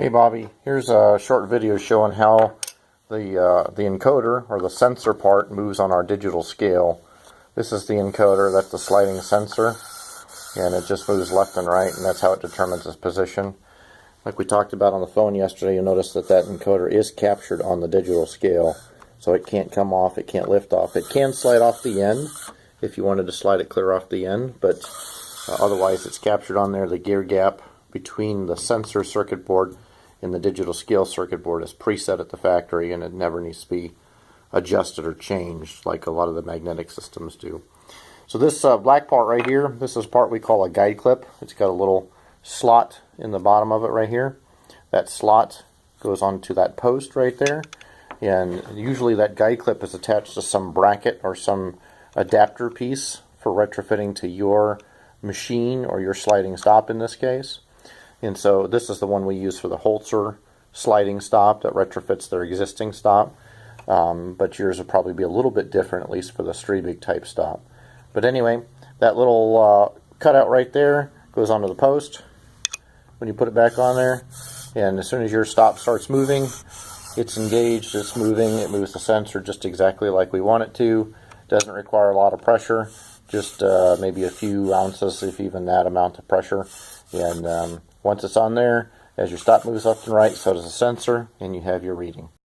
Hey Bobby, here's a short video showing how the encoder or the sensor part moves on our digital scale. This is the encoder, that's the sliding sensor, and it just moves left and right, and that's how it determines its position. Like we talked about on the phone yesterday, you'll notice that that encoder is captured on the digital scale, so it can't come off, it can't lift off. It can slide off the end if you wanted to slide it clear off the end, but otherwise it's captured on there. The gear gap between the sensor circuit board and the digital scale circuit board is preset at the factory, and it never needs to be adjusted or changed like a lot of the magnetic systems do. So this black part right here, this is part we call a guide clip. It's got a little slot in the bottom of it right here. That slot goes onto that post right there, and usually that guide clip is attached to some bracket or some adapter piece for retrofitting to your machine or your sliding stop in this case. And so this is the one we use for the Holzer sliding stop that retrofits their existing stop. But yours will probably be a little bit different, at least for the Strebig type stop. But anyway, that little cutout right there goes onto the post when you put it back on there. And as soon as your stop starts moving, it's engaged, it's moving, it moves the sensor just exactly like we want it to. Doesn't require a lot of pressure, just maybe a few ounces, if even that amount of pressure. And once it's on there, as your stop moves left and right, so does the sensor, and you have your reading.